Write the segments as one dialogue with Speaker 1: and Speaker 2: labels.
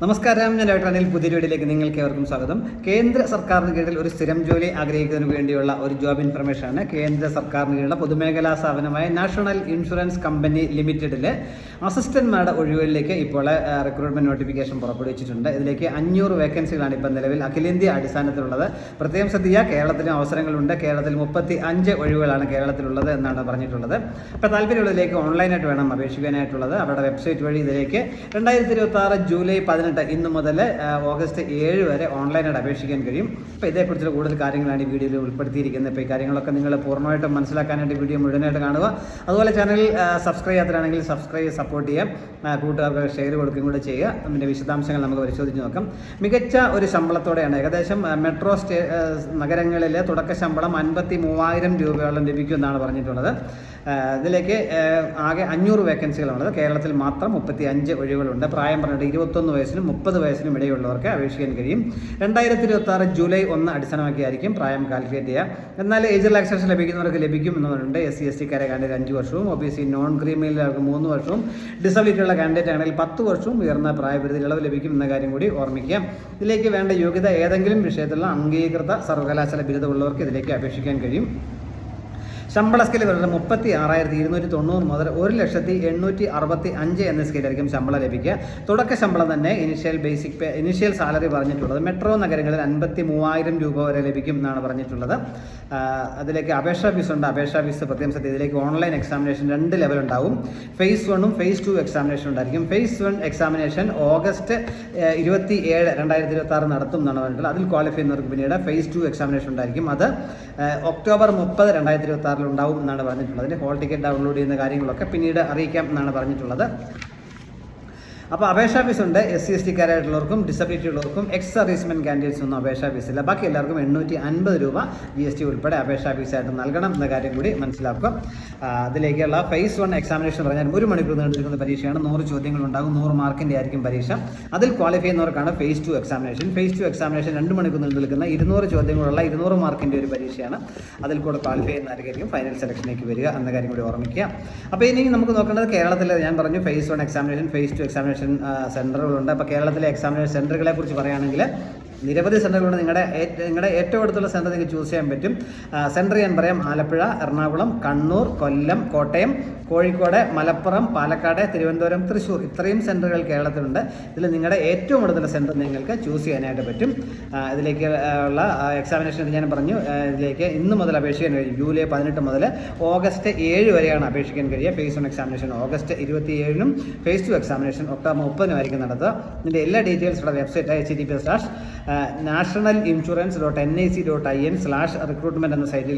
Speaker 1: നമസ്കാരം, ഞാൻ ഡോക്ടർ അനിൽ. പുതിയ വീഡിയോയിലേക്ക് നിങ്ങൾക്ക് ഏവർക്കും സ്വാഗതം. കേന്ദ്ര സർക്കാരിന് കീഴിൽ ഒരു സ്ഥിരം ജോലി ആഗ്രഹിക്കുന്നതിന് വേണ്ടിയുള്ള ഒരു ജോബ് ഇൻഫർമേഷനാണ്. കേന്ദ്ര സർക്കാരിന് കീഴിലുള്ള പൊതുമേഖലാ സ്ഥാപനമായ നാഷണൽ ഇൻഷുറൻസ് കമ്പനി ലിമിറ്റഡിലെ അസിസ്റ്റന്റ്മാരുടെ ഒഴിവുകളിലേക്ക് ഇപ്പോൾ റിക്രൂട്ട്മെന്റ് നോട്ടിഫിക്കേഷൻ പുറപ്പെടുവിച്ചിട്ടുണ്ട്. ഇതിലേക്ക് 500 വേക്കൻസികളാണ് ഇപ്പോൾ നിലവിൽ അഖിലേന്ത്യാ അടിസ്ഥാനത്തിലുള്ളത്. പ്രത്യേകം ശ്രദ്ധിക്കുക, കേരളത്തിലും അവസരങ്ങളുണ്ട്. കേരളത്തിൽ 35 ഒഴിവുകളാണ് കേരളത്തിലുള്ളത് എന്നാണ് പറഞ്ഞിട്ടുള്ളത്. അപ്പോൾ താല്പര്യമുള്ളതിലേക്ക് ഓൺലൈനായിട്ട് വേണം അപേക്ഷിക്കാനായിട്ടുള്ളത്. അവരുടെ വെബ്സൈറ്റ് വഴി ഇതിലേക്ക് 2026 ജൂലൈ 18 ഇന്ന് മുതൽ ഓഗസ്റ്റ് 7 വരെ ഓൺലൈനായിട്ട് അപേക്ഷിക്കാൻ കഴിയും. അപ്പോൾ ഇതേക്കുറിച്ചുള്ള കൂടുതൽ കാര്യങ്ങളാണ് ഈ വീഡിയോയിൽ ഉൾപ്പെടുത്തിയിരിക്കുന്നത്. ഇപ്പോൾ ഈ കാര്യങ്ങളൊക്കെ നിങ്ങൾ പൂർണ്ണമായിട്ടും മനസ്സിലാക്കാനായിട്ട് വീഡിയോ മുഴുവനായിട്ട് കാണുക. അതുപോലെ ചാനൽ സബ്സ്ക്രൈബ് ചെയ്യാത്തവരാണെങ്കിൽ സബ്സ്ക്രൈബ് സപ്പോർട്ട് ചെയ്യാം, കൂട്ടുകാർക്ക് ഷെയർ കൊടുക്കുകയും കൂടെ ചെയ്യുക. അതിൻ്റെ വിശദാംശങ്ങൾ നമുക്ക് പരിശോധിച്ച് നോക്കാം. മികച്ച ഒരു ശമ്പളത്തോടെയാണ് ഏകദേശം മെട്രോ നഗരങ്ങളിലെ തുടക്ക ശമ്പളം 53,000 രൂപയോളം ലഭിക്കുമെന്നാണ് പറഞ്ഞിട്ടുള്ളത്. ഇതിലേക്ക് ആകെ 500 വേക്കൻസികളാണുള്ളത്. കേരളത്തിൽ മാത്രം 35 ഒഴിവുകളുണ്ട്. പ്രായം പറഞ്ഞിട്ട് 21 വയസ്സിനും 30 വയസ്സിനും ഇടയിലുള്ളവർക്ക് അപേക്ഷിക്കാൻ കഴിയും. 2026 ജൂലൈ 1 അടിസ്ഥാനമാക്കിയായിരിക്കും പ്രായം കാൽക്കുലേറ്റ് ചെയ്യുക. എന്നാൽ ഏജ് റിലാക്സേഷൻ ലഭിക്കുന്നവർക്ക് ലഭിക്കും എന്നുണ്ട്. SC ST കാൻഡിഡേറ്റ് 5 വർഷവും, OBC നോൺ ക്രീമിയിലേക്ക് 3 വർഷവും, ഡിസബിലിറ്റി ഉള്ള കാൻഡിഡേറ്റ് ആണെങ്കിൽ 10 വർഷവും ഉയർന്ന പ്രായപരിധി ഇളവ് ലഭിക്കും എന്ന കാര്യം കൂടി ഓർമ്മിക്കാം. ഇതിലേക്ക് വേണ്ട യോഗ്യത ഏതെങ്കിലും വിഷയത്തിലുള്ള അംഗീകൃത സർവകലാശാല ബിരുദമുള്ളവർക്ക് ഇതിലേക്ക് അപേക്ഷിക്കാൻ കഴിയും. ശമ്പള സ്കെയിൽ വരുന്നത് 36,290 മുതൽ 1,865,000 എന്ന സ്കെയിലായിരിക്കും ശമ്പളം ലഭിക്കുക. തുടക്ക ശമ്പളം തന്നെ ഇനിഷ്യൽ സാലറി പറഞ്ഞിട്ടുള്ളത് മെട്രോ നഗരങ്ങളിൽ 53,000 രൂപ വരെ ലഭിക്കും എന്നാണ് പറഞ്ഞിട്ടുള്ളത്. അതിലേക്ക് അപേക്ഷാ ഫീസ് ഉണ്ട്. അപേക്ഷാ ഫീസ് പ്രത്യേകം ശ്രദ്ധ. ഇതിലേക്ക് ഓൺലൈൻ എക്സാമിനേഷൻ 2 ലെവൽ ഉണ്ടാവും. ഫേസ് 1ഉം ഫേസ് 2 എക്സാമിനേഷൻ ഉണ്ടായിരിക്കും. ഫേസ് 1 എക്സാമിനേഷൻ ഓഗസ്റ്റ് 27, 2026 നടത്തും എന്നാണ് പറഞ്ഞിട്ടുള്ളത്. അതിൽ ക്വാളിഫൈ ചെയ്യുന്നവർക്ക് പിന്നീട് ഫേസ് 2 എക്സാമിനേഷൻ ഉണ്ടായിരിക്കും. അത് ഒക്ടോബർ 30, 2026 ഉണ്ടാവും എന്നാണ് പറഞ്ഞിട്ടുള്ളത്. അതിൻ്റെ ഹോൾ ടിക്കറ്റ് ഡൗൺലോഡ് ചെയ്യുന്ന കാര്യങ്ങളൊക്കെ പിന്നീട് അറിയിക്കാം എന്നാണ് പറഞ്ഞിട്ടുള്ളത്. അപ്പോൾ അപേക്ഷാ ഫീസ് ഉണ്ട്. SC ST കാരായിട്ടുള്ളവർക്കും ഡിസബിലിറ്റി ഉള്ളവർക്കും എക്സ് സർവീസ്മെൻ കാൻഡിഡേറ്റ്സ് ഒന്നും അപേക്ഷാ ഫീസില്ല. ബാക്കി എല്ലാവർക്കും 850 രൂപ GST ഉൾപ്പെടെ അപേക്ഷാ ഫീസായിട്ട് നൽകണം എന്ന കാര്യം കൂടി മനസ്സിലാക്കുക. അതിലേക്കുള്ള ഫേസ് 1 എക്സാമിനേഷൻ പറഞ്ഞാൽ 1 മണിക്കൂർ നീണ്ടുനിൽക്കുന്ന പരീക്ഷയാണ്. 100 ചോദ്യങ്ങളുണ്ടാകും. 100 മാർക്കിൻ്റെ ആയിരിക്കും പരീക്ഷ. അതിൽ ക്വാളിഫൈ ചെയ്യുന്നവർക്കാണ് ഫേസ് 2 എക്സാമിനേഷൻ. ഫേസ് 2 എക്സാമിനേഷൻ 2 മണിക്കൂർ നീണ്ടു നിൽക്കുന്ന 200 ചോദ്യങ്ങളുള്ള 200 മാർക്കിൻ്റെ ഒരു പരീക്ഷയാണ്. അതിൽ കൂടെ ക്വാളിഫൈ ചെയ്യുന്നതായിരിക്കും ഫൈനൽ സെലക്ഷനിലേക്ക് വരിക എന്ന കാര്യം കൂടി ഓർമ്മിക്കുക. അപ്പോൾ ഇനി നമുക്ക് നോക്കേണ്ടത് കേരളത്തിൽ ഞാൻ പറഞ്ഞു ഫേസ് 1 എക്സാമിനേഷൻ, ഫേസ് 2 എക്സാമിനേഷൻ സെൻറ്ററുകളുണ്ട്. അപ്പോൾ കേരളത്തിലെ എക്സാമിനേഷൻ സെൻറ്ററുകളെ കുറിച്ച് പറയുകയാണെങ്കിൽ നിരവധി സെൻറ്ററുകളുണ്ട്. നിങ്ങളുടെ ഏറ്റവും അടുത്തുള്ള സെൻറ്റർ നിങ്ങൾക്ക് ചൂസ് ചെയ്യാൻ പറ്റും. സെൻറ്റർ ഞാൻ പറയാം: ആലപ്പുഴ, എറണാകുളം, കണ്ണൂർ, കൊല്ലം, കോട്ടയം, കോഴിക്കോട്, മലപ്പുറം, പാലക്കാട്, തിരുവനന്തപുരം, തൃശ്ശൂർ, ഇത്രയും സെൻറ്ററുകൾ കേരളത്തിലുണ്ട്. ഇതിൽ നിങ്ങളുടെ ഏറ്റവും അടുത്തുള്ള സെൻറ്റർ നിങ്ങൾക്ക് ചൂസ് ചെയ്യാനായിട്ട് പറ്റും. ഇതിലേക്ക് ഉള്ള എക്സാമിനേഷൻ ഞാൻ പറഞ്ഞു. ഇതിലേക്ക് ഇന്ന് മുതൽ അപേക്ഷിക്കാൻ കഴിയും. ജൂലൈ 18 മുതൽ ഓഗസ്റ്റ് 7 വരെയാണ് അപേക്ഷിക്കാൻ കഴിയുക. ഫേസ് 1 എക്സാമിനേഷൻ ഓഗസ്റ്റ് 27-നും ഫേസ് 2 എക്സാമിനേഷൻ ഒക്ടോബർ 30-നും ആയിരിക്കും നടത്തുക. ഇതിൻ്റെ എല്ലാ ഡീറ്റെയിൽസുള്ള വെബ്സൈറ്റ് https:/national-nic.in/recruitment എന്ന സൈറ്റിൽ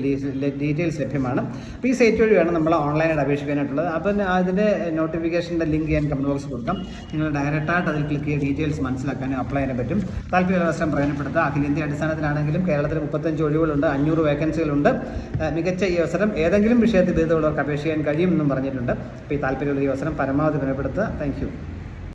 Speaker 1: ഡീറ്റെയിൽസ് ലഭ്യമാണ്. അപ്പോൾ ഈ സൈറ്റ് വഴി വേണം നമ്മൾ ഓൺലൈനായിട്ട് അപേക്ഷിക്കാനായിട്ടുള്ളത്. അപ്പം അതിൻ്റെ നോട്ടിഫിക്കേഷൻ്റെ ലിങ്ക് ഞാൻ കമൻറ്റ് ബോക്സിൽ കൊടുക്കാം. നിങ്ങൾ ഡയറക്റ്റായിട്ട് അതിൽ ക്ലിക്ക് ചെയ്ത് ഡീറ്റെയിൽസ് മനസ്സിലാക്കാനും അപ്ലൈ ചെയ്യാനും പറ്റും. താല്പര്യമുള്ള അവസരം പ്രയോജനപ്പെടുത്തുക. അഖിലേന്ത്യാ അടിസ്ഥാനത്തിലാണെങ്കിലും കേരളത്തിൽ 35 ഒഴിവുകളുണ്ട്, 500 വേക്കൻസികളുണ്ട്. മികച്ച ഈ അവസരം ഏതെങ്കിലും വിഷയത്തിൽ ബിരുദമുള്ളവർക്ക് അപേക്ഷിക്കാൻ കഴിയുമെന്നും പറഞ്ഞിട്ടുണ്ട്. അപ്പോൾ ഈ താല്പര്യമുള്ള ഈ അവസരം പരമാവധി പ്രയോജനപ്പെടുത്തുക. Thank you.